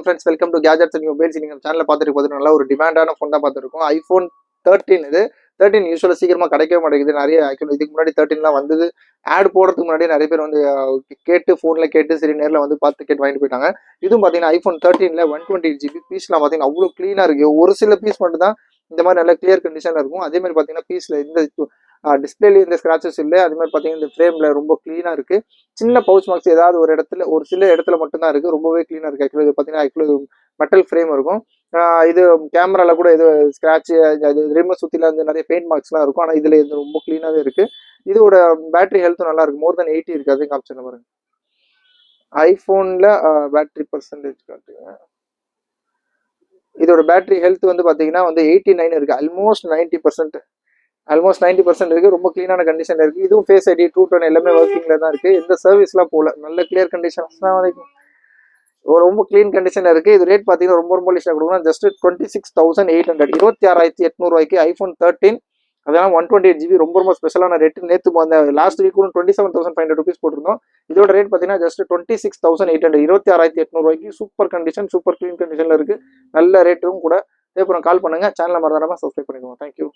Friends, welcome to gadgets and mobiles. நீங்கள் சேனலில் பார்த்துட்டு நல்ல ஒரு டிமாண்டான ஃபோன் தான் பார்த்துருக்கோம். ஐஃபோன் 13 இது. 13 யூஸ்வலாக சீக்கிரமாக கிடைக்கவே மாட்டேங்குது. நிறைய ஆக்சுவலி இதுக்கு முன்னாடி 13லாம் வந்தது. ஆட் போடுறதுக்கு முன்னாடி நிறைய பேர் வந்து கேட்டு ஃபோனில் கேட்டு சரி நேரில் வந்து பார்த்து கேட்டு வாங்கிட்டு போயிட்டாங்க. இதுவும் பார்த்தீங்கன்னா ஐஃபோன் 13ல 128GB பீஸ்லாம் பார்த்தீங்கன்னா அவ்வளோ க்ளீனாக இருக்குது. ஒரு சில பீஸ் மட்டும் தான் இந்த மாதிரி நல்ல கிளியர் கண்டிஷனில் இருக்கும். அதே மாதிரி பார்த்தீங்கன்னா பீஸில் இந்த டிஸ்பிளேலேயே இந்த ஸ்க்ராச்சஸ் இல்லை. அது மாதிரி பார்த்தீங்கன்னா இந்த ஃப்ரேமில் ரொம்ப க்ளீனாக இருக்குது. சின்ன பவுச் மார்க்ஸ் ஏதாவது ஒரு சில இடத்துல மட்டும்தான் இருக்குது. ரொம்பவே க்ளீனாக இருக்குது. ஆக்சுவலி இது பார்த்தீங்கன்னா மெட்டல் ஃப்ரேம் இருக்கும். இது கேமராவில் கூட இது ஸ்க்ராட்சு ரிம சுற்றில வந்து நிறைய பெயிண்ட் மார்க்ஸ்லாம் இருக்கும். ஆனால் இதில் இது ரொம்ப க்ளீனாகவே இருக்குது. இதோட பேட்டரி ஹெல்த்தும் நல்லா இருக்குது. மோர் தென் 80 இருக்குது. அதையும் காமிச்சு பாருங்க. ஐஃபோனில் பேட்டரி பர்சன்டேஜ் காட்டுங்க. இதோட பேட்டரி ஹெல்த் வந்து பார்த்தீங்கன்னா வந்து 89 இருக்குது. ஆல்மோஸ்ட் 90% இருக்குது. ரொம்ப க்ளீனான கண்டிஷனில் இருக்குது. இதுவும் ஃபேஸ் ஐடி, ட்ரூ டோன் எல்லாமே ஒர்க்கிங்கில் தான் இருக்குது. எந்த சர்வீஸ்லாம் போகல. நல்ல கிளியர் கண்டிஷன்ஸ் தான் வரைக்கும் ரொம்ப க்ளீன் கண்டிஷனில் இருக்குது. இது ரேட் பார்த்தீங்கன்னா ரொம்ப லிஸ்ட்டாக கொடுக்கணும். Just 26,800 26,800 iPhone 13. அதெல்லாம் 128GB ரொம்ப ஸ்பெஷலான ரேட். நேற்று அந்த லாஸ்ட் வீக் கூட 27,500 rupees போட்டிருந்தோம். இதோட ரேட் பார்த்தீங்கன்னா just 26,800 26,800 super condition, super clean கண்டிஷனில் இருக்குது. நல்ல ரேட்டும் கூட. அப்புறம் கால் பண்ணுங்கள். சேனலை மறந்துடாமல் சப்ஸ்கிரைப் பண்ணிடுவோம். தேங்க்யூ.